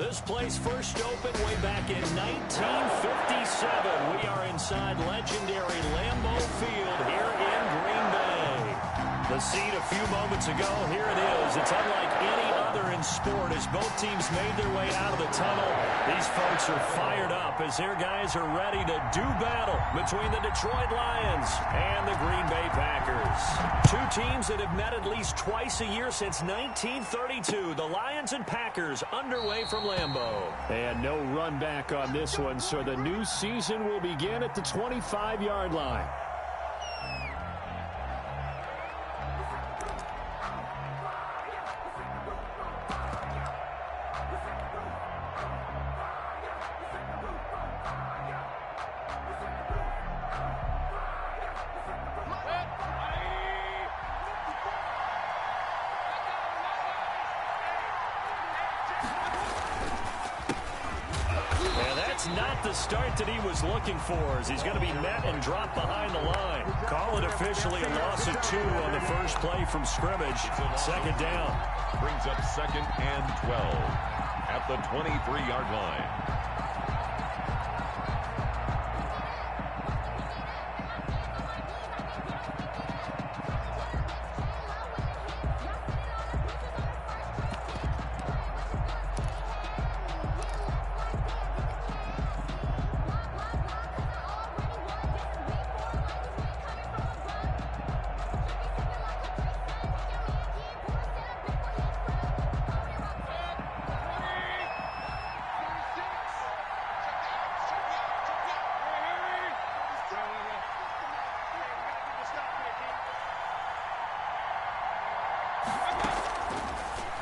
This place first opened way back in 1957. We are inside legendary Lambeau Field here in Green Bay. The scene a few moments ago, here it is. It's unlike any other in sport as both teams made their way out of the tunnel. These folks are fired up as their guys are ready to do battle between the Detroit Lions and the Green Bay Packers. Two teams that have met at least twice a year since 1932. The Lions and Packers underway from Lambeau. And no run back on this one, so the new season will begin at the 25-yard line. Not the start that he was looking for as he's going to be met and dropped behind the line. Call it officially a loss of 2 on the first play from scrimmage. Second down. Brings up 2nd and 12 at the 23-yard line.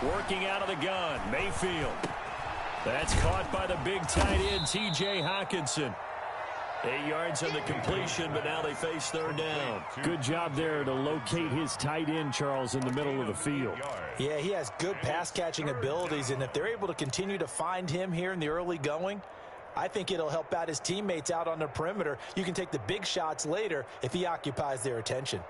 Working out of the gun, Mayfield. That's caught by the big tight end, T.J. Hockenson. 8 yards on the completion, but now they face third down. Good job there to locate his tight end, Charles, in the middle of the field. Yeah, he has good pass-catching abilities, and if they're able to continue to find him here in the early going, I think it'll help out his teammates out on the perimeter. You can take the big shots later if he occupies their attention.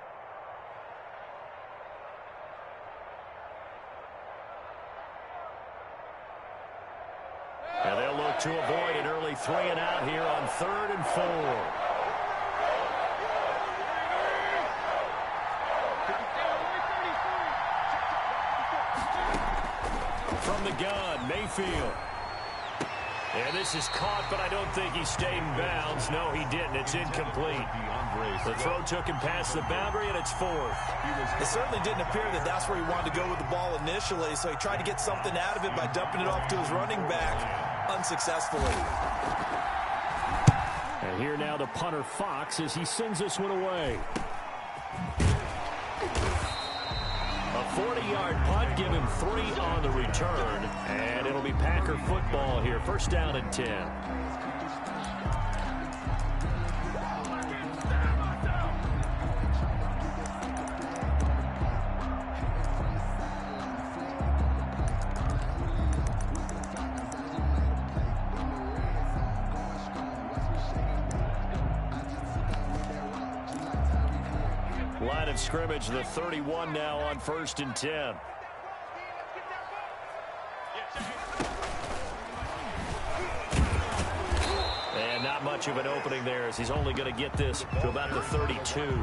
And they'll look to avoid an early 3 and out here on 3rd and 4. From the gun, Mayfield. And this is caught, but I don't think he stayed in bounds. No, he didn't. It's incomplete. The throw took him past the boundary, and it's 4th. It certainly didn't appear that that's where he wanted to go with the ball initially, so he tried to get something out of it by dumping it off to his running back unsuccessfully. And here now the punter, Fox, as he sends this one away. A 40-yard punt, give him 3 on the return, and it'll be Packer football here. First down and 10. Line of scrimmage, the 31 now on 1st and 10. And not much of an opening there as he's only going to get this to about the 32.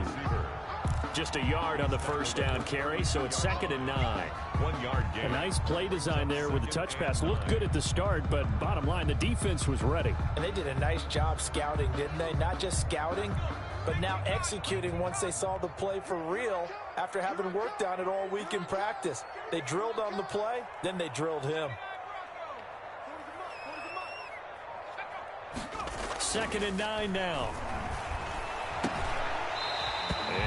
Just a yard on the first down carry, so it's 2nd and 9. 1 yard gain. A nice play design there with the touch pass. Looked good at the start, but bottom line, the defense was ready. And they did a nice job scouting, didn't they? Not just scouting, but now executing once they saw the play for real after having worked on it all week in practice. They drilled on the play, then they drilled him. 2nd and 9 now.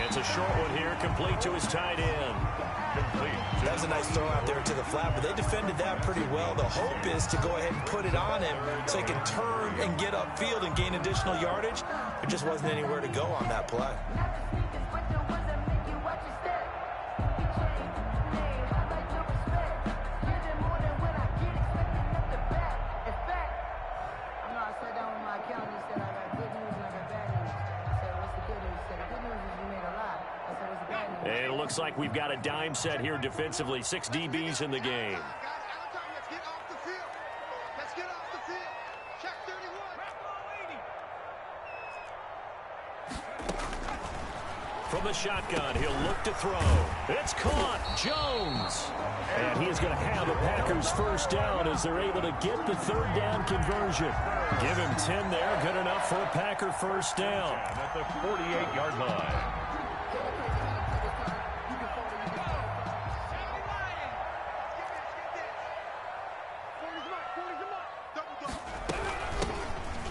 It's a short one here, complete to his tight end. That was a nice throw out there to the flat, but they defended that pretty well. The hope is to go ahead and put it on him so he can turn and get upfield and gain additional yardage. There just wasn't anywhere to go on that play. And it looks like we've got a dime set here defensively. 6 DBs in the game. From the shotgun, he'll look to throw. It's caught. Jones. And he is going to have the Packers first down as they're able to get the third down conversion. Give him 10 there. Good enough for a Packer first down. At the 48-yard line.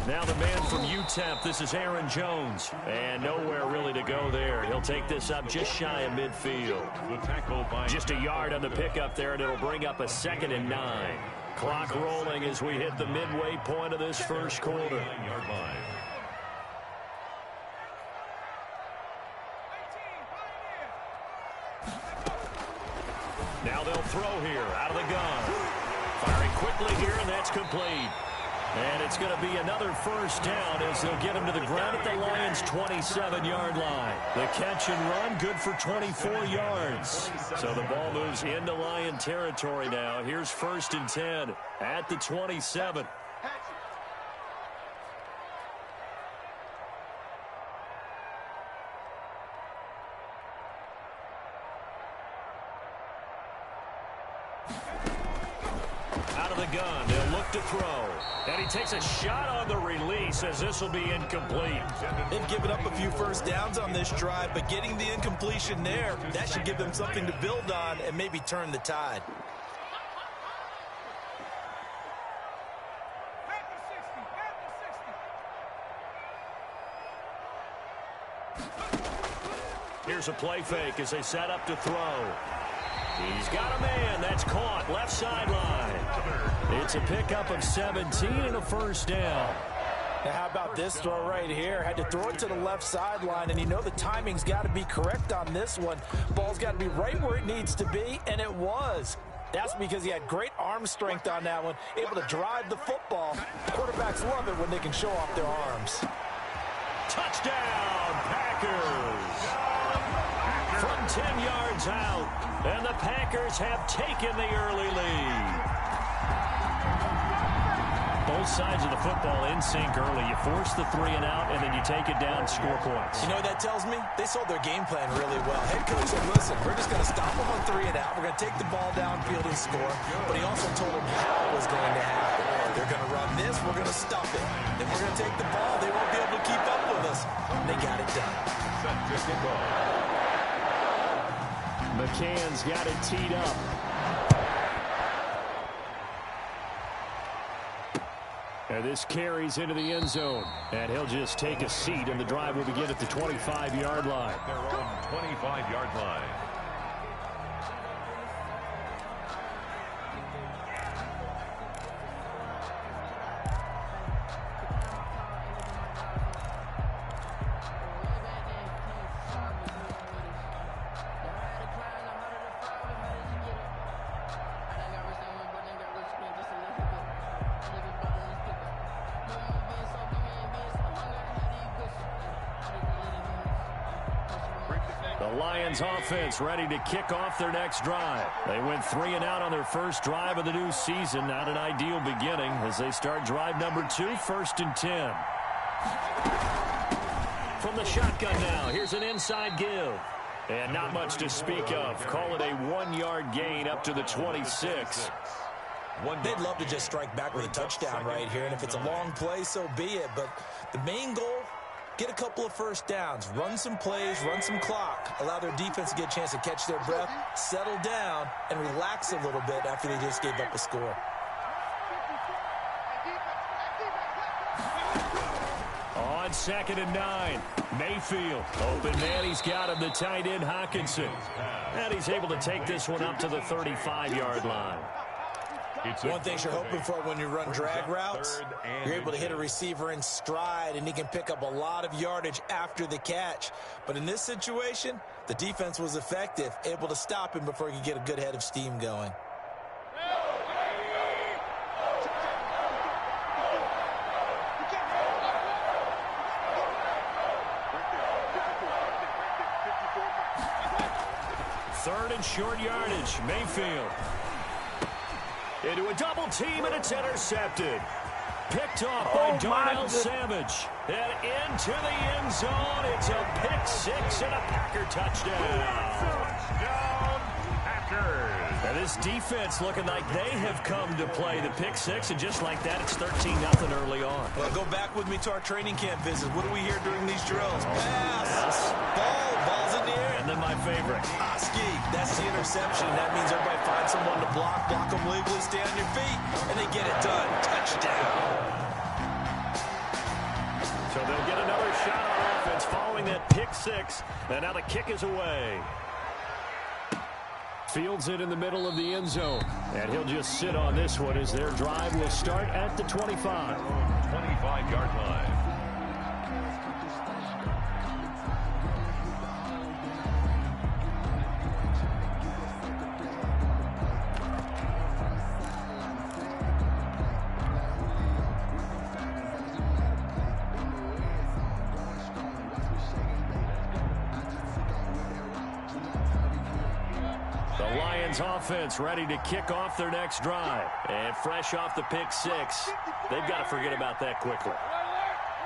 Now the man from UTEP, this is Aaron Jones. And nowhere really to go there. He'll take this up just shy of midfield. Just a yard on the pickup there, and it'll bring up a 2nd and 9. Clock rolling as we hit the midway point of this first quarter. Now they'll throw here out of the gun. Firing quickly here, and that's complete. And it's going to be another first down as they'll get him to the ground at the Lions' 27-yard line. The catch and run, good for 24 yards. So the ball moves into Lion territory now. Here's 1st and 10 at the 27. Out of the gun, they'll look to throw. And he takes a shot on the release as this will be incomplete. They've given up a few first downs on this drive, but getting the incompletion there, that should give them something to build on and maybe turn the tide. Here's a play fake as they set up to throw. He's got a man. That's caught. Left sideline. It's a pickup of 17 and a first down. Now how about this throw right here? Had to throw it to the left sideline, and you know the timing's got to be correct on this one. Ball's got to be right where it needs to be, and it was. That's because he had great arm strength on that one, able to drive the football. Quarterbacks love it when they can show off their arms. Touchdown, Packers! From 10 yards out, and the Packers have taken the early lead. Both sides of the football in sync early. You force the 3 and out, and then you take it down, score points. You know what that tells me? They sold their game plan really well. Head coach said, listen, we're just going to stop them on 3 and out. We're going to take the ball downfield and score. But he also told them how it was going to happen. They're going to run this. We're going to stuff it. Then we're going to take the ball. They won't be able to keep up with us. They got it done. McCann's got it teed up. And this carries into the end zone. And he'll just take a seat, and the drive will begin at the 25-yard line. Their own 25-yard line. Lions offense ready to kick off their next drive. They went 3 and out on their first drive of the new season. Not an ideal beginning as they start drive number 2, 1st and 10. From the shotgun now, here's an inside give. And not much to speak of. Call it a 1-yard gain up to the 26. They'd love to just strike back with a touchdown right here, and if it's a long play, so be it. But the main goal, get a couple of first downs, run some plays, run some clock, allow their defense to get a chance to catch their breath, settle down, and relax a little bit after they just gave up a score. On 2nd and 9, Mayfield. Open man, he's got him, the tight end Hockenson. And he's able to take this one up to the 35-yard line. One thing you're hoping for when you run drag routes, you're able to hit a receiver in stride, and he can pick up a lot of yardage after the catch. But in this situation, the defense was effective, able to stop him before he could get a good head of steam going. Third and short yardage, Mayfield. Into a double team, and it's intercepted. Picked off by Darnell Savage. And into the end zone. It's a pick six and a Packer touchdown. Touchdown, Packers. Now this defense looking like they have come to play the pick six, and just like that, it's 13-0 early on. Well, go back with me to our training camp visit. What do we hear during these drills? Pass. Ball's in the air. And then my favorite. Ski. That's the interception. That means everybody finds someone to block them legally, stay on your feet, and they get it done. Touchdown. So they'll get another shot on offense following that pick six, and now the kick is away. Fields it in the middle of the end zone, and he'll just sit on this one as their drive will start at the 25. 25-yard line. Offense ready to kick off their next drive. And fresh off the pick six, they've got to forget about that quickly.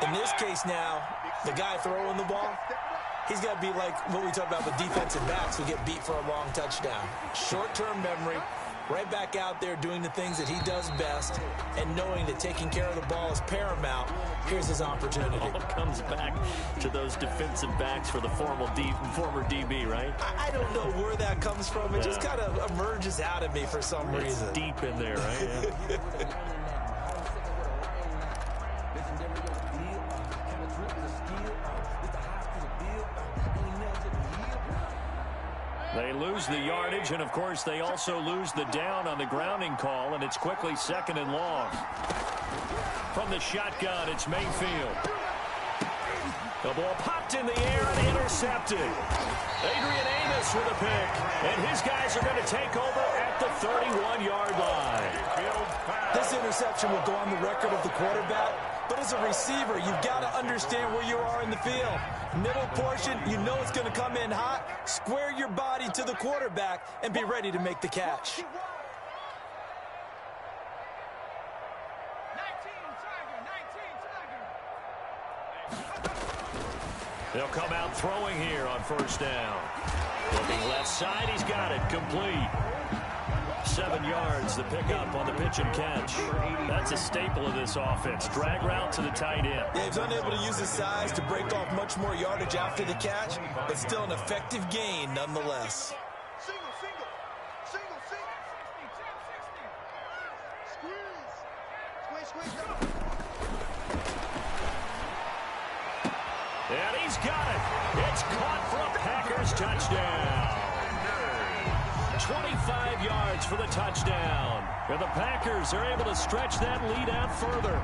In this case now, the guy throwing the ball, he's got to be like what we talk about with defensive backs who get beat for a long touchdown. Short-term memory, right back out there doing the things that he does best, and knowing that taking care of the ball is paramount. Here's his opportunity. All comes back to those defensive backs for the former DB, right? I don't know where that comes from. It just kind of emerges out of me for some reason. Deep in there, right? Yeah. They lose the yardage, and of course they also lose the down on the grounding call, and it's quickly second and long. From the shotgun, it's Mayfield. The ball popped in the air and intercepted. Adrian Amos with a pick, and his guys are going to take over at the 31-yard line. This interception will go on the record of the quarterback, but as a receiver, you've got to understand where you are in the field. Middle portion, you know it's going to come in hot. Square your body to the quarterback and be ready to make the catch. They'll come out throwing here on first down. Looking left side, he's got it. Complete. 7 yards, the pickup on the pitch and catch. That's a staple of this offense. Drag route to the tight end. Yeah, he's unable to use his size to break off much more yardage after the catch, but still an effective gain nonetheless. And he's got it. It's caught for a Packers touchdown. 25 yards for the touchdown. And the Packers are able to stretch that lead out further.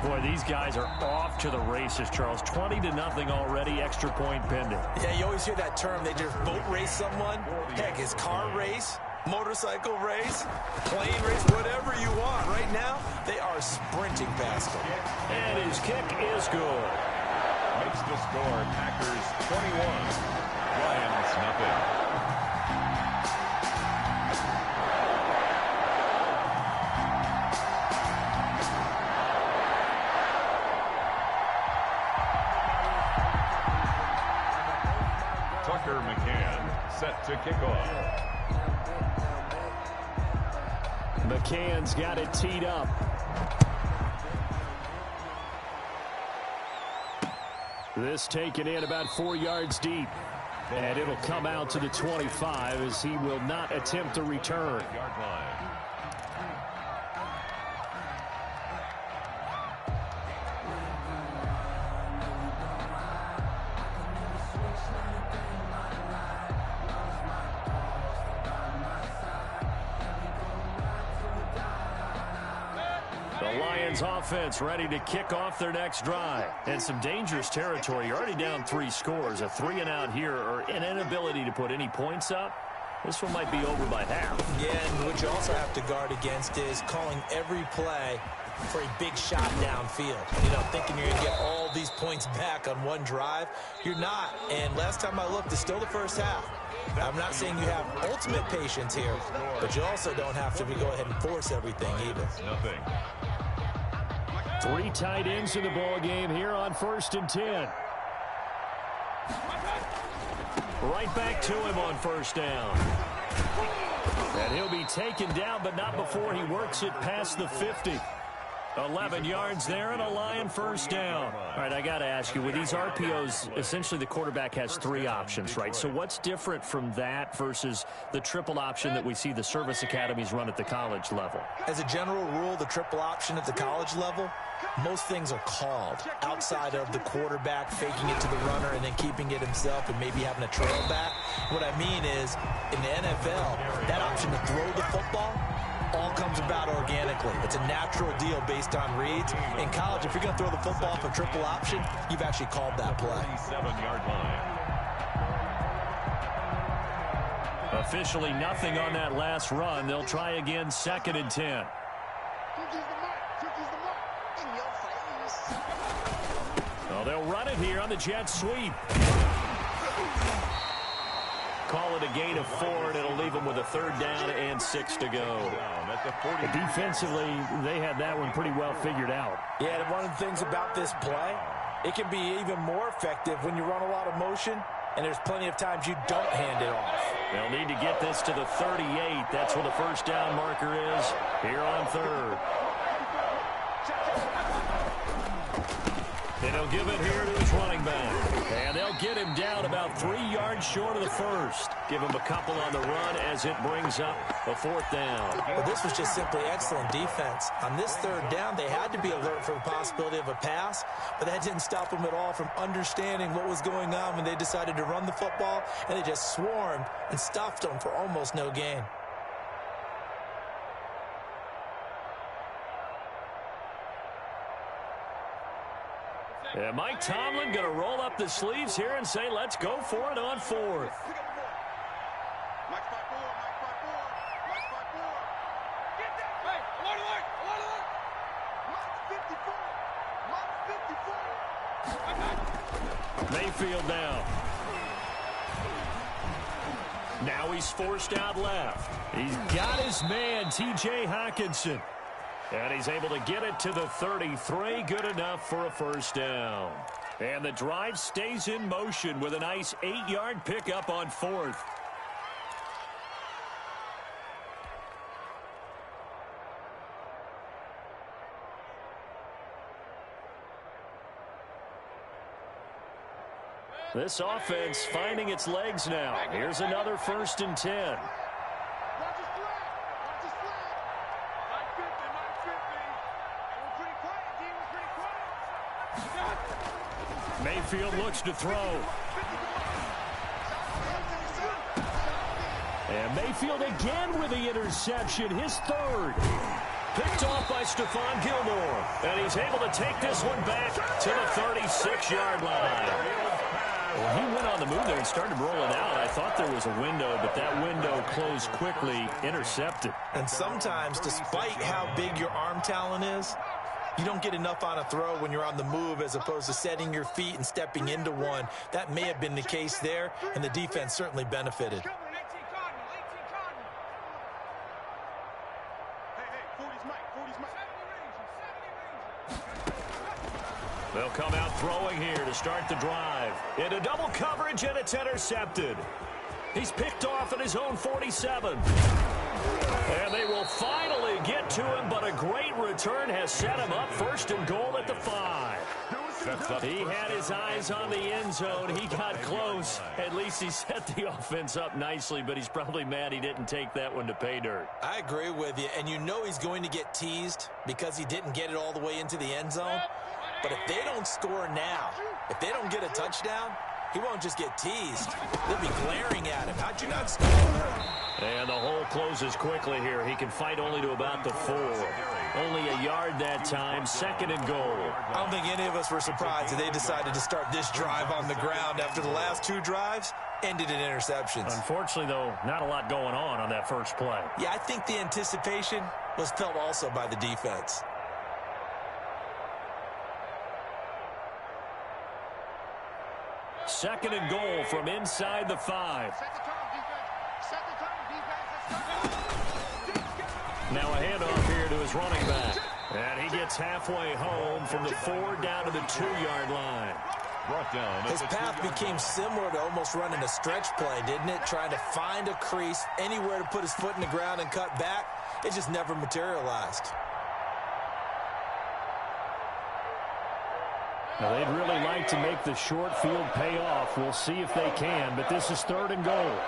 Boy, these guys are off to the races, Charles. 20-0 already, extra point pending. Yeah, you always hear that term. They just boat race someone. Heck, it's car race, motorcycle race, plane race, whatever you want. Right now, they are sprinting past them. And his kick is good. Makes the score Packers 21. Lions nothing. Tucker McCann set to kick off. McCann's got it teed up. This taken in about 4 yards deep. And it'll come out to the 25 as he will not attempt to return. Yard line. The Lions offense ready to kick off their next drive. And some dangerous territory. You're already down 3 scores. A 3 and out here, or an inability to put any points up. This one might be over by half. Yeah, and what you also have to guard against is calling every play for a big shot downfield. You know, thinking you're going to get all these points back on one drive. You're not. And last time I looked, it's still the first half. I'm not saying you have ultimate patience here, but you also don't have to go ahead and force everything either. Nothing. 3 tight ends in the ball game here on 1st and 10. Right back to him on 1st down. And he'll be taken down, but not before he works it past the 50. 11 yards there and a Lion 1st down. All right, I got to ask you, with these RPOs, essentially the quarterback has 3 options, right? So what's different from that versus the triple option that we see the service academies run at the college level? As a general rule, the triple option at the college level, most things are called outside of the quarterback faking it to the runner and then keeping it himself and maybe having a trail back. What I mean is, in the NFL, that option to throw the football all comes about organically. It's a natural deal based on reads. In college, if you're going to throw the football for triple option, you've actually called that play. 37-yard line. Officially nothing on that last run. They'll try again 2nd and 10. Well, they'll run it here on the jet sweep. Call it a gain of 4, and it'll leave them with a 3rd down and 6 to go. Defensively, they had that one pretty well figured out. Yeah, one of the things about this play, it can be even more effective when you run a lot of motion, and there's plenty of times you don't hand it off. They'll need to get this to the 38. That's where the 1st down marker is here on 3rd. And he'll give it here to his running back. And they'll get him down about 3 yards short of the 1st. Give him a couple on the run as it brings up a 4th down. Well, this was just simply excellent defense. On this 3rd down, they had to be alert for the possibility of a pass, but that didn't stop them at all from understanding what was going on when they decided to run the football, and they just swarmed and stuffed them for almost no gain. And Mike Tomlin going to roll up the sleeves here and say, let's go for it on 4th. Mayfield now. Now he's forced out left. He's got his man, T.J. Hawkinson. And he's able to get it to the 33. Good enough for a 1st down. And the drive stays in motion with a nice 8-yard pickup on 4th. This offense finding its legs now. Here's another 1st and 10. Mayfield looks to throw. And Mayfield again with the interception, his 3rd. Picked off by Stephon Gilmore. And he's able to take this one back to the 36-yard line. Well, he went on the move there and started rolling out. I thought there was a window, but that window closed quickly, intercepted. And sometimes, despite how big your arm talent is, you don't get enough on a throw when you're on the move as opposed to setting your feet and stepping into one. That may have been the case there, and the defense certainly benefited. They'll come out throwing here to start the drive. Into double coverage, and it's intercepted. He's picked off at his own 47. And they will finally get to him, but a great return has set him up 1st and goal at the 5. He had his eyes on the end zone. He got close. At least he set the offense up nicely, but he's probably mad he didn't take that one to pay dirt. I agree with you, and you know he's going to get teased because he didn't get it all the way into the end zone. But if they don't score now, if they don't get a touchdown, he won't just get teased. They'll be glaring at him. How'd you not score? And the hole closes quickly here. He can fight only to about the 4. Only a yard that time, 2nd and goal. I don't think any of us were surprised that they decided to start this drive on the ground after the last 2 drives ended in interceptions. Unfortunately, though, not a lot going on that first play. Yeah, I think the anticipation was felt also by the defense. 2nd and goal from inside the 5. Now a handoff here to his running back. And he gets halfway home from the 4 down to the 2-yard line. Brought down. His path became similar to almost running a stretch play, didn't it? Trying to find a crease, anywhere to put his foot in the ground and cut back. It just never materialized. Now, they'd really like to make the short field pay off. We'll see if they can, but this is 3rd and goal.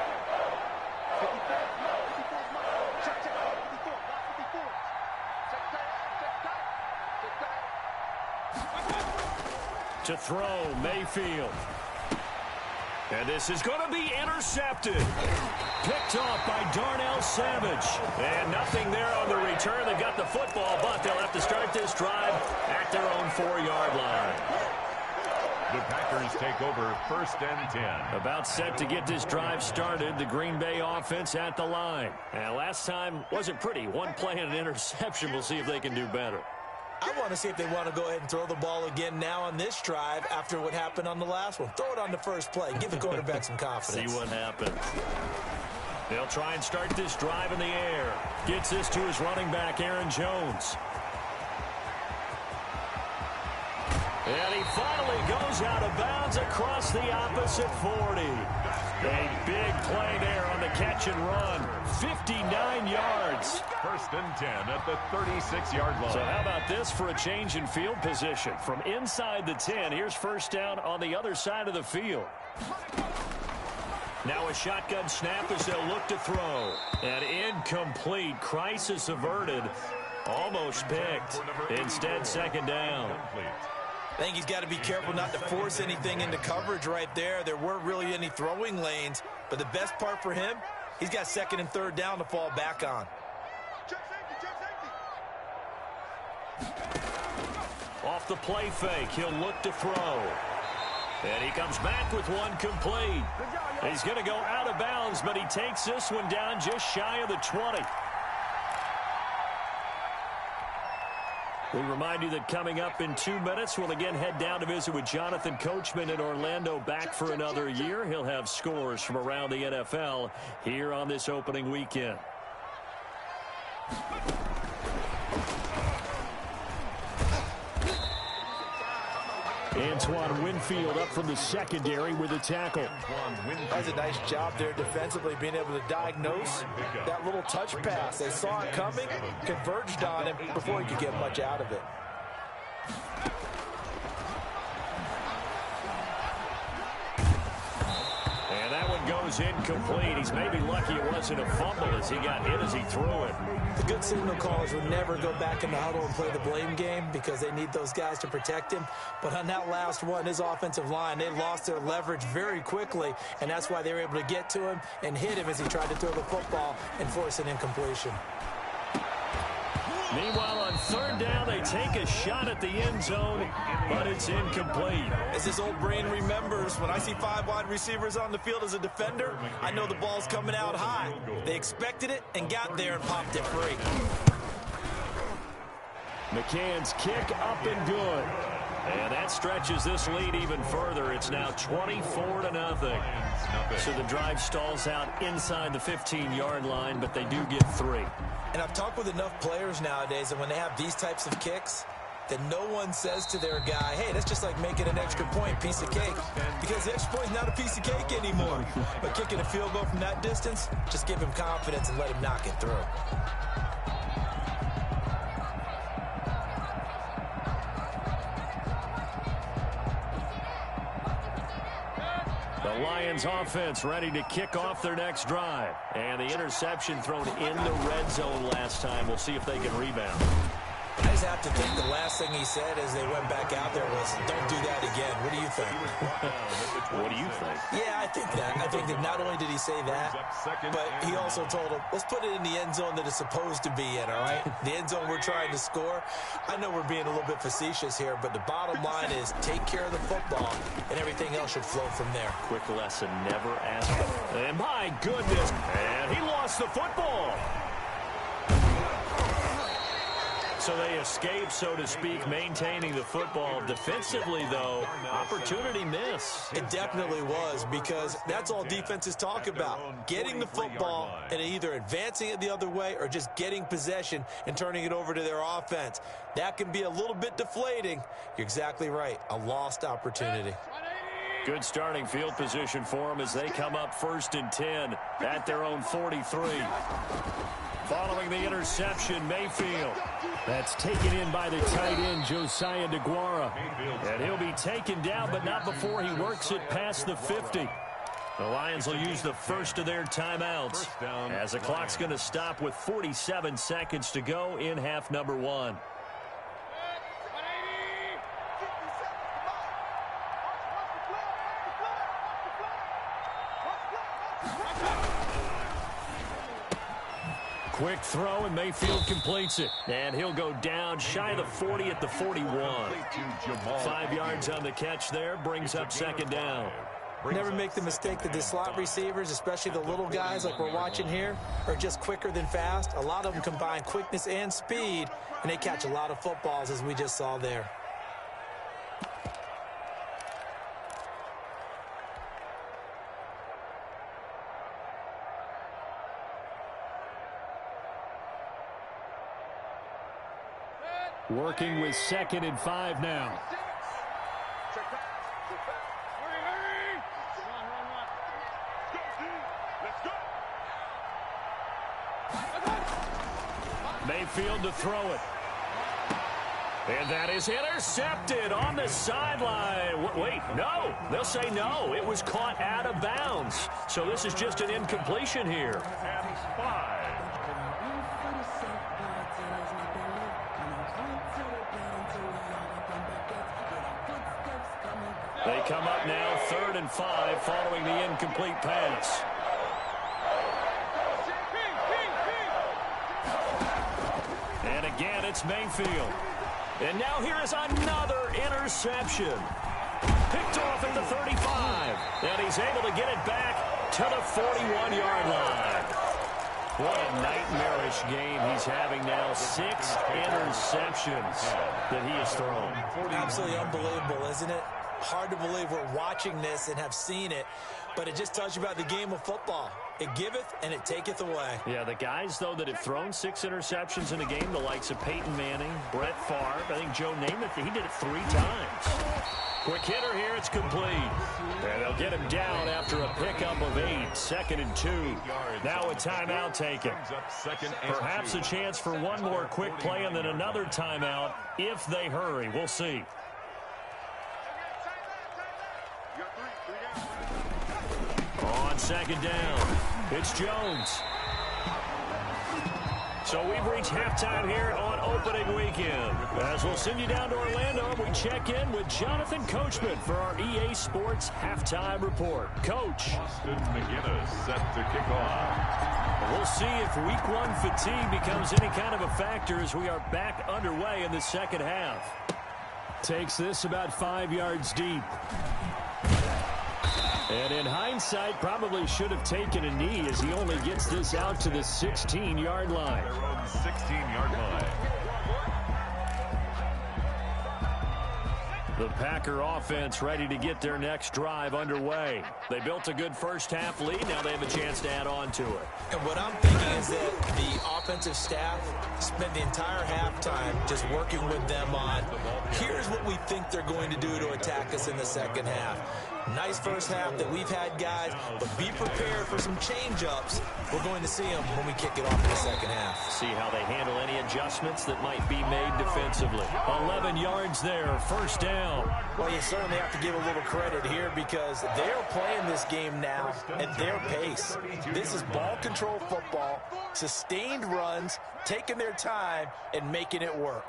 To throw, Mayfield. And this is going to be intercepted. Picked off by Darnell Savage. And nothing there on the return. They got the football, but they'll have to start this drive at their own 4-yard line. The Packers take over 1st and 10. About set to get this drive started. The Green Bay offense at the line. And last time wasn't pretty. One play and an interception. We'll see if they can do better. I want to see if they want to go ahead and throw the ball again now on this drive after what happened on the last one. Throw it on the first play. Give the quarterback some confidence. See what happens. They'll try and start this drive in the air. Gets this to his running back, Aaron Jones. And he finally goes out of bounds across the opposite 40. A big play there on the catch and run. 59 yards. 1st and 10 at the 36-yard line. So how about this for a change in field position? From inside the 10, here's 1st down on the other side of the field. Now a shotgun snap as they'll look to throw. And incomplete. Crisis averted. Almost picked. Instead, 2nd down. I think he's got to be careful not to force anything into coverage right there. There weren't really any throwing lanes. But the best part for him, he's got 2nd and 3rd down to fall back on. Off the play fake, he'll look to throw. And he comes back with one complete. He's going to go out of bounds, but he takes this one down just shy of the 20. We remind you that coming up in 2 minutes, we'll again head down to visit with Jonathan Coachman in Orlando, back for another year. He'll have scores from around the NFL here on this opening weekend. Antoine Winfield up from the secondary with a tackle. That's a nice job there defensively, being able to diagnose that little touch pass. They saw it coming, converged on him before he could get much out of it. And that one goes incomplete. He's maybe lucky it wasn't a fumble as he got hit as he threw it. The good signal callers would never go back in the huddle and play the blame game because they need those guys to protect him. But on that last one, his offensive line, they lost their leverage very quickly, and that's why they were able to get to him and hit him as he tried to throw the football and force an incompletion. Meanwhile, on 3rd down, they take a shot at the end zone, but it's incomplete. As his old brain remembers, when I see 5 wide receivers on the field as a defender, I know the ball's coming out high. They expected it and got there and popped it free. McCann's kick up and good. And that stretches this lead even further. It's now 24-0. So the drive stalls out inside the 15-yard line, but they do get 3. And I've talked with enough players nowadays that when they have these types of kicks, that no one says to their guy, hey, that's just like making an extra point, piece of cake. Because the extra point's not a piece of cake anymore. But kicking a field goal from that distance, just give him confidence and let him knock it through. The Lions offense ready to kick off their next drive. And the interception thrown in the red zone last time. We'll see if they can rebound. I just have to think the last thing he said as they went back out there was, don't do that again. What do you think? What do you think? Yeah, I think that. I think that not only did he say that, but he also told him, let's put it in the end zone that it's supposed to be in, all right? The end zone we're trying to score. I know we're being a little bit facetious here, but the bottom line is take care of the football, and everything else should flow from there. Quick lesson, never ask him. And my goodness, and he lost the football. So So they escape, so to speak, maintaining the football. Defensively, though, opportunity miss. It definitely was, because that's all defenses talk about. Getting the football and either advancing it the other way or just getting possession and turning it over to their offense. That can be a little bit deflating. You're exactly right. A lost opportunity. Good starting field position for them as they come up 1st and 10 at their own 43. Following the interception, Mayfield. That's taken in by the tight end, Josiah DeGuara. And he'll be taken down, but not before he works it past the 50. The Lions will use the first of their timeouts as the clock's going to stop with 47 seconds to go in half number 1. Quick throw, and Mayfield completes it. And he'll go down shy of the 40 at the 41. 5 yards on the catch there, brings up 2nd down. Never make the mistake that the slot receivers, especially the little guys like we're watching here, are just quicker than fast. A lot of them combine quickness and speed, and they catch a lot of footballs, as we just saw there. Working with 2nd and 5 now. Mayfield to throw it. And that is intercepted on the sideline. Wait, no. They'll say no. It was caught out of bounds. So this is just an incompletion here. And 5. They come up now 3rd and 5 following the incomplete pass. And again, it's Mayfield. And now here is another interception. Picked off at the 35. And he's able to get it back to the 41-yard line. What a nightmarish game he's having now. 6 interceptions that he has thrown. Absolutely unbelievable, isn't it? Hard to believe we're watching this and have seen it, but it just tells you about the game of football. It giveth and it taketh away. Yeah, the guys, though, that have thrown 6 interceptions in a game, the likes of Peyton Manning, Brett Favre, I think Joe Namath, he did it 3 times. Quick hitter here, it's complete. And they'll get him down after a pickup of 8, 2nd and 2. Now a timeout taken. Perhaps a chance for one more quick play and then another timeout if they hurry. We'll see. On 2nd down, it's Jones. So we've reached halftime here on opening weekend. As we'll send you down to Orlando, we check in with Jonathan Coachman for our EA Sports Halftime Report. Coach. Austin McGinnis set to kick off. We'll see if week 1 fatigue becomes any kind of a factor as we are back underway in the second half. Takes this about 5 yards deep. And in hindsight, probably should have taken a knee as he only gets this out to the 16-yard line. Their own 16-yard line. The Packer offense ready to get their next drive underway. They built a good first-half lead. Now they have a chance to add on to it. And what I'm thinking is that the offensive staff spent the entire halftime just working with them on, here's what we think they're going to do to attack us in the second half. Nice first half that we've had, guys, but be prepared for some change-ups. We're going to see them when we kick it off in the second half. See how they handle any adjustments that might be made defensively. 11 yards there, first down. Well, you certainly have to give a little credit here because they're playing this game now at their pace. This is ball control football, sustained runs, taking their time, and making it work.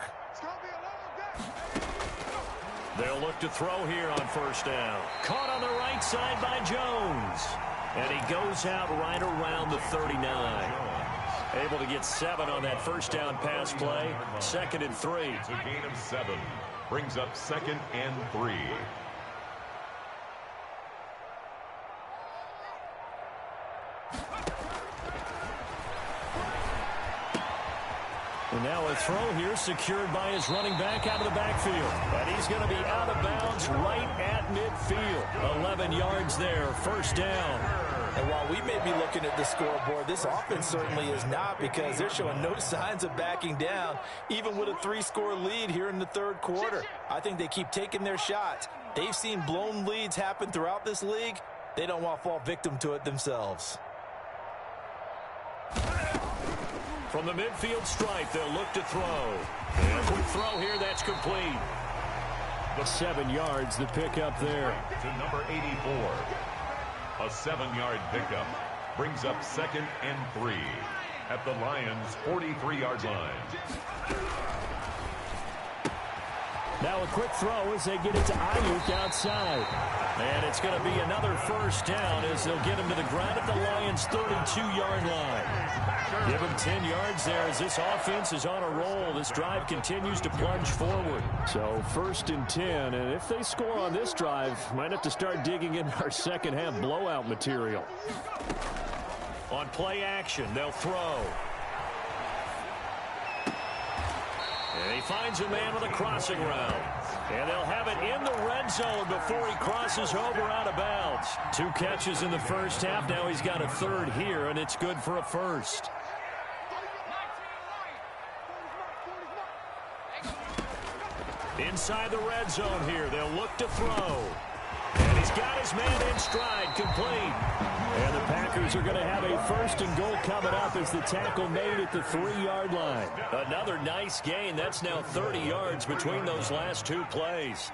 They'll look to throw here on first down. Caught on the right side by Jones. And he goes out right around the 39. Able to get 7 on that first down pass play. 2nd and 3. It's a gain of 7. Brings up 2nd and 3. And now a throw here secured by his running back out of the backfield. And he's going to be out of bounds right at midfield. 11 yards there, first down. And while we may be looking at the scoreboard, this offense certainly is not, because they're showing no signs of backing down, even with a 3-score lead here in the third quarter. I think they keep taking their shots. They've seen blown leads happen throughout this league. They don't want to fall victim to it themselves. From the midfield stripe, they'll look to throw. And a quick throw here, that's complete. The 7 yards, the pickup there. To number 84. A 7-yard pickup brings up 2nd and 3 at the Lions' 43-yard line. Now a quick throw as they get it to Ayuk outside. And it's going to be another first down as they'll get him to the ground at the Lions' 32-yard line. Give him 10 yards there as this offense is on a roll. This drive continues to plunge forward. So 1st and 10, and if they score on this drive, might have to start digging in our second half blowout material. On play action, they'll throw. And he finds a man on the crossing route. And they'll have it in the red zone before he crosses over out of bounds. 2 catches in the first half. Now he's got a 3rd here, and it's good for a 1st. Inside the red zone here, they'll look to throw. And he's got his man in stride, complete. And the Packers are going to have a 1st and goal coming up as the tackle made at the 3-yard line. Another nice gain. That's now 30 yards between those last 2 plays.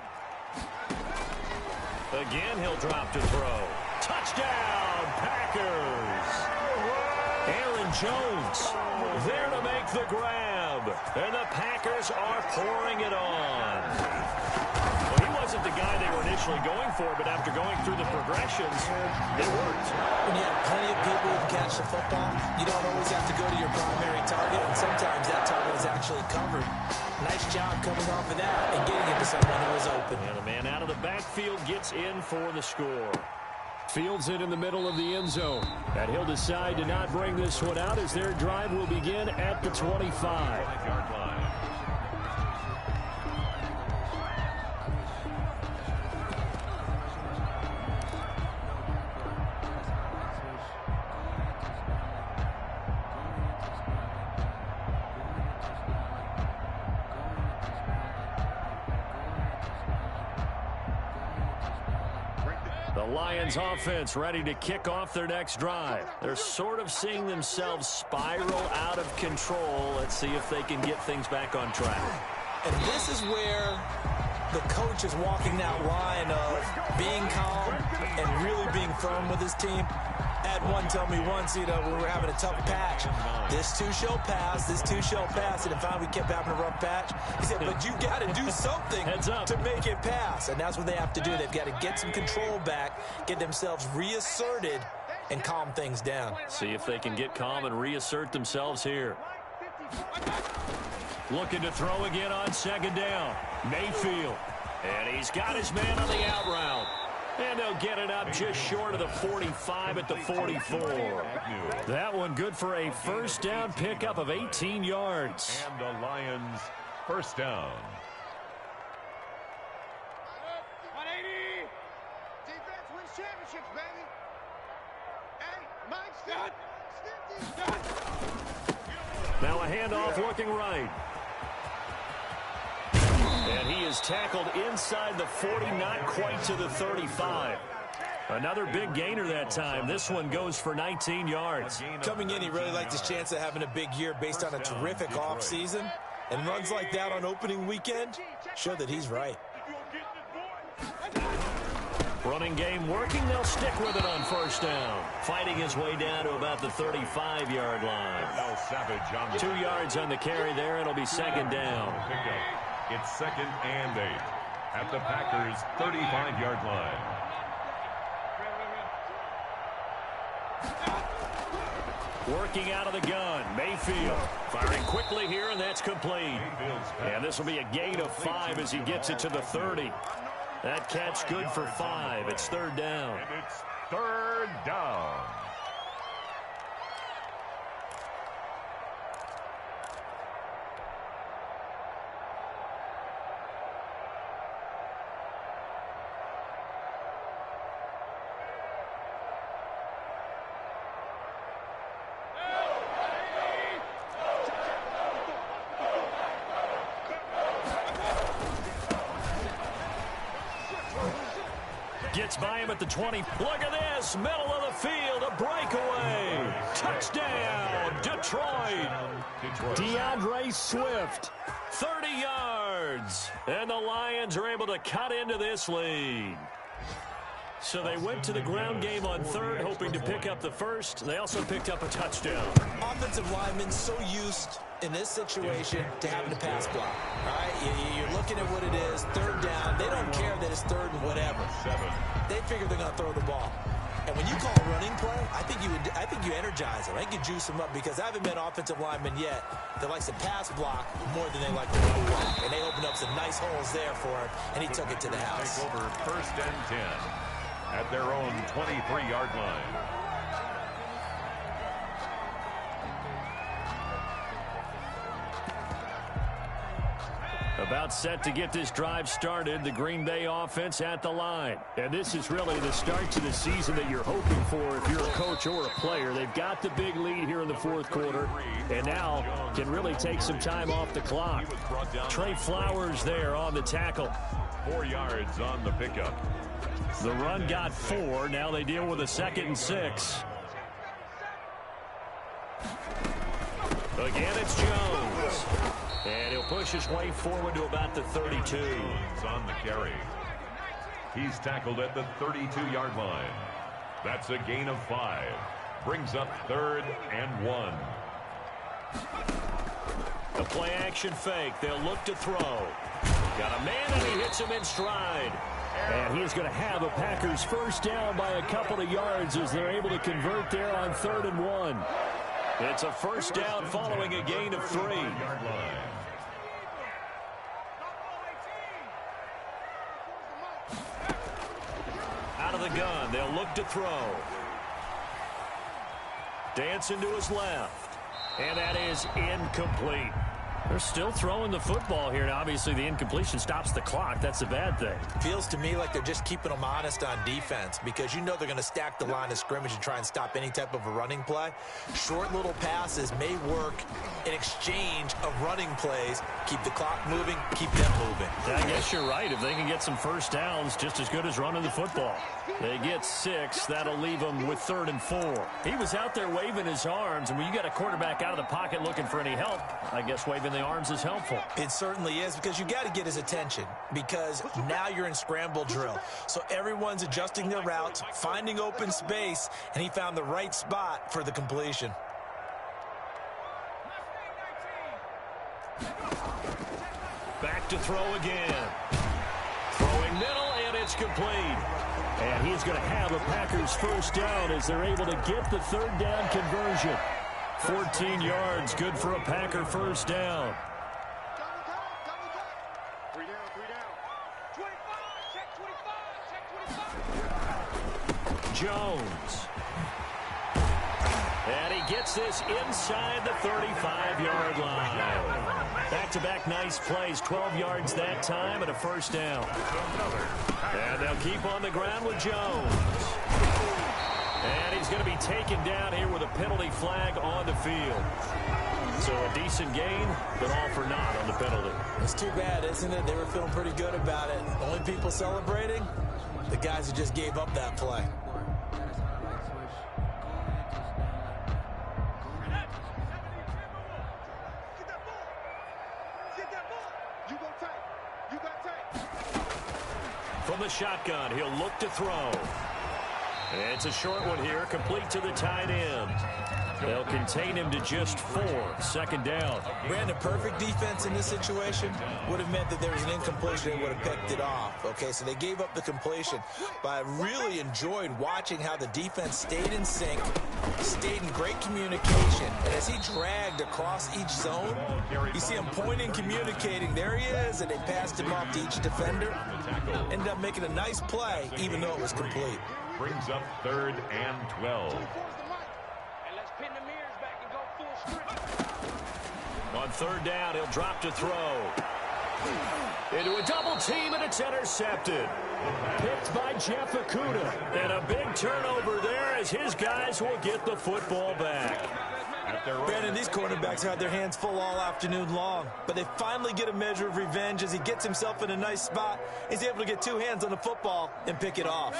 Again, he'll drop to throw. Touchdown, Packers. Aaron Jones there to make the grab. And the Packers are pouring it on. Wasn't the guy they were initially going for, but after going through the progressions, it worked. When you have plenty of people who can catch the football, you don't always have to go to your primary target, and sometimes that target is actually covered. Nice job coming off of that and getting it to someone who was open. And the man out of the backfield gets in for the score. Fields it in the middle of the end zone. And he'll decide to not bring this one out as their drive will begin at the 25. Lions offense ready to kick off their next drive. They're sort of seeing themselves spiral out of control. Let's see if they can get things back on track. And this is where the coach is walking that line of being calm and really being firm with his team. I had one tell me once, we were having a tough patch. This too shall pass, this too shall pass. And finally we kept having a rough patch. He said, but you got to do something to make it pass. And that's what they have to do. They've got to get some control back, get themselves reasserted, and calm things down. See if they can get calm and reassert themselves here. Looking to throw again on 2nd down. Mayfield. And he's got his man on the out route. And they'll get it up just short of the 45 at the 44. That one good for a first down pickup of 18 yards. And the Lions first down. 180. Defense wins championships, baby. Hey, Mike, Now a handoff looking right. And he is tackled inside the 40, not quite to the 35. Another big gainer that time. This one goes for 19 yards. Coming in, he really liked his chance of having a big year based on a terrific offseason. And runs like that on opening weekend show that he's right. Running game working. They'll stick with it on first down. Fighting his way down to about the 35-yard line. 2 yards on the carry there. It'll be 2nd down. It's 2nd and 8 at the Packers' 35-yard line. Working out of the gun. Mayfield firing quickly here, and that's complete. And this will be a gain of 5 as he gets it to the 30. That catch good for 5. It's 3rd down. And it's 3rd down. Gets by him at the 20. Look at this. Middle of the field. A breakaway. Touchdown, Detroit. DeAndre Swift. 30 yards. And the Lions are able to cut into this lead. So they went to the ground game on third, hoping to pick up the first. They also picked up a touchdown. Offensive linemen so used in this situation to having to pass block. All right, you're looking at what it is, third down. They don't care that it's third and whatever. They figure they're going to throw the ball. And when you call a running play, I think you energize them. I think you juice them up because I haven't met offensive linemen yet that likes to pass block more than they like to run block. And they opened up some nice holes there for him, and he took it to the house. Take over first and 10 at their own 23-yard line. About set to get this drive started, the Green Bay offense at the line. And this is really the start to the season that you're hoping for if you're a coach or a player. They've got the big lead here in the fourth quarter, and now can really take some time off the clock. Trey Flowers there on the tackle. 4 yards on the pickup. The run got 4. Now they deal with a 2nd and 6. Again, it's Jones. And he'll push his way forward to about the 32. On the carry. He's tackled at the 32-yard line. That's a gain of 5. Brings up 3rd and 1. The play action fake. They'll look to throw. Got a man and he hits him in stride. And he's going to have a Packers first down by a couple of yards as they're able to convert there on 3rd and 1. It's a first down following a gain of 3. Out of the gun, they'll look to throw. Dancing to his left. And that is incomplete. They're still throwing the football here. Now, obviously, the incompletion stops the clock. That's a bad thing. Feels to me like they're just keeping them honest on defense because you know they're going to stack the line of scrimmage and try and stop any type of a running play. Short little passes may work in exchange of running plays. Keep the clock moving, keep them moving. Yeah, I guess you're right. If they can get some first downs, just as good as running the football. They get 6. That'll leave them with 3rd and 4. He was out there waving his arms, and when you got a quarterback out of the pocket looking for any help, I guess waving the arms is helpful. It certainly is because you got to get his attention because now you're in scramble drill. So everyone's adjusting their routes, finding open space, and he found the right spot for the completion. Back to throw again. Throwing middle, and it's complete. And he's going to have a Packers first down as they're able to get the 3rd down conversion. 14 yards, good for a Packer first down. Jones. And he gets this inside the 35-yard line. Back-to-back nice plays, 12 yards that time and a first down. And they'll keep on the ground with Jones. And he's going to be taken down here with a penalty flag on the field. So a decent gain, but all for naught on the penalty. It's too bad, isn't it? They were feeling pretty good about it. Only people celebrating, the guys who just gave up that play. From the shotgun, he'll look to throw. It's a short one here, complete to the tight end. They'll contain him to just 4. 2nd down. Brandon, perfect defense in this situation would have meant that there was an incompletion and would have picked it off. Okay, so they gave up the completion. But I really enjoyed watching how the defense stayed in sync, stayed in great communication. And as he dragged across each zone, you see him pointing, communicating. There he is, and they passed him off to each defender. Ended up making a nice play, even though it was complete. Brings up 3rd and 12. On 3rd down, he'll drop to throw. Into a double team, and it's intercepted. Picked by Jeff Okudah. And a big turnover there as his guys will get the football back. Brandon, these quarterbacks have had their hands full all afternoon long, but they finally get a measure of revenge as he gets himself in a nice spot. He's able to get two hands on the football and pick it off.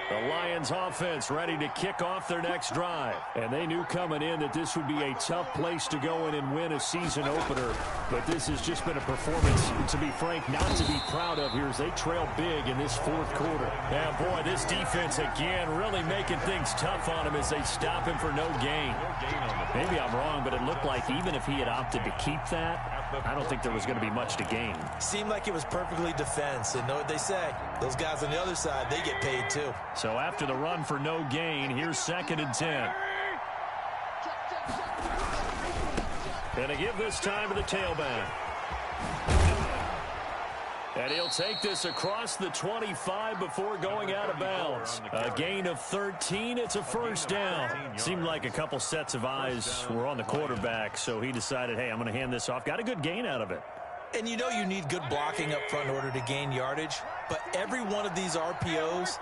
The Lions offense ready to kick off their next drive. And they knew coming in that this would be a tough place to go in and win a season opener. But this has just been a performance, to be frank, not to be proud of here as they trail big in this fourth quarter. And boy, this defense again really making things tough on him as they stop him for no gain. Maybe I'm wrong, but it looked like even if he had opted to keep that, I don't think there was going to be much to gain. Seemed like it was perfectly defense. And know what they say? Those guys on the other side, they get paid too. So after the run for no gain, here's 2nd and 10. And to give this time to the tailback. And he'll take this across the 25 before going out of bounds. A gain of 13. It's a first down. Seemed like a couple sets of eyes were on the quarterback, so he decided, hey, I'm going to hand this off. Got a good gain out of it. And you know you need good blocking up front in order to gain yardage. But every one of these RPOs,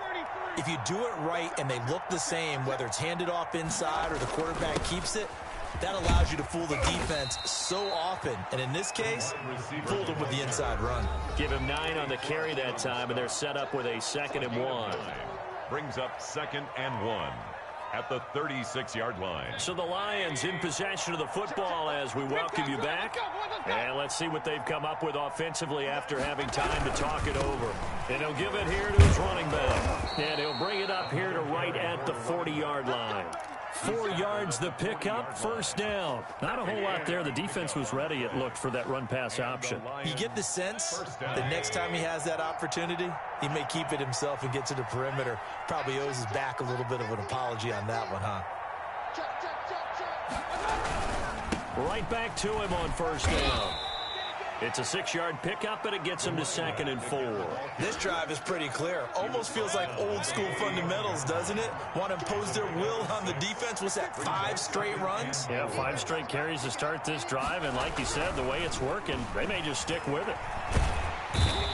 if you do it right and they look the same, whether it's handed off inside or the quarterback keeps it, that allows you to fool the defense so often. And in this case, fooled them with the inside run. Give him 9 on the carry that time, and they're set up with a 2nd and 1. Brings up 2nd and 1 at the 36-yard line. So the Lions in possession of the football as we welcome you back. And let's see what they've come up with offensively after having time to talk it over. And he'll give it here to his running back. And he'll bring it up here to right at the 40-yard line. 4 yards the pickup, first down. Not a whole lot there. The defense was ready, it looked, for that run-pass option. You get the sense the next time he has that opportunity, he may keep it himself and get to the perimeter. Probably owes his back a little bit of an apology on that one, huh? Right back to him on first down. It's a 6-yard pickup, and it gets him to 2nd and 4. This drive is pretty clear. Almost feels like old-school fundamentals, doesn't it? Want to impose their will on the defense. What's that, 5 straight runs? Yeah, 5 straight carries to start this drive, and like you said, the way it's working, they may just stick with it.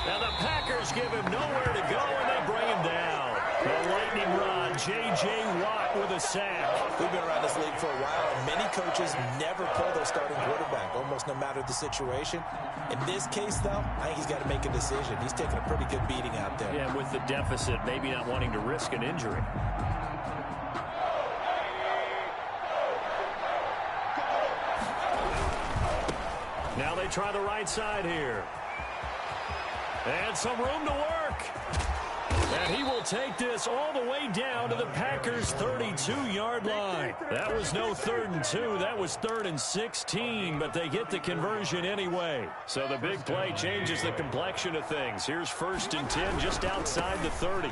Now the Packers give him nowhere to go, and they bring him down. The lightning rod, J.J. Watt with a sack. We've been around this league for a while, and many coaches never pull their starting quarterback, almost no matter the situation. In this case, though, I think he's got to make a decision. He's taking a pretty good beating out there. Yeah, with the deficit, maybe not wanting to risk an injury. Now they try the right side here. And some room to work. And he will take this all the way down to the Packers' 32-yard line. That was no 3rd and 2. That was 3rd and 16, but they get the conversion anyway. So the big play changes the complexion of things. Here's 1st and 10 just outside the 30.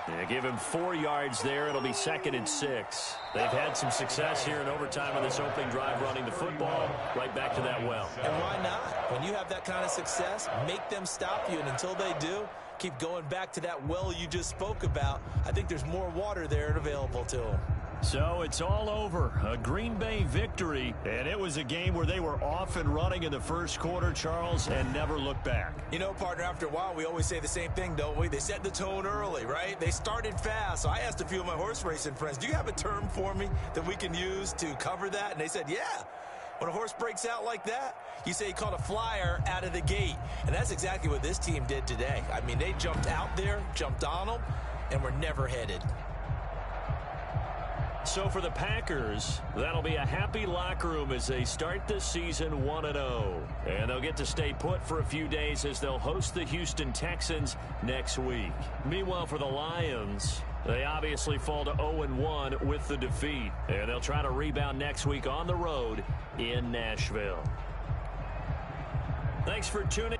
They give him 4 yards there. It'll be 2nd and 6. They've had some success here in overtime on this opening drive running the football right back to that well. And why not? When you have that kind of success, make them stop you. And until they do, keep going back to that well you just spoke about. I think there's more water there and available to them. So it's all over. A Green Bay victory, and it was a game where they were off and running in the first quarter, Charles, and never looked back. You know, partner, after a while, we always say the same thing, don't we? They set the tone early, right? They started fast. So I asked a few of my horse racing friends, do you have a term for me that we can use to cover that? And they said, yeah. When a horse breaks out like that, you say he caught a flyer out of the gate. And that's exactly what this team did today. I mean, they jumped out there, jumped on them, and were never headed. So for the Packers, that'll be a happy locker room as they start the season 1-0. And they'll get to stay put for a few days as they'll host the Houston Texans next week. Meanwhile, for the Lions, they obviously fall to 0-1 with the defeat. And they'll try to rebound next week on the road in Nashville. Thanks for tuning in.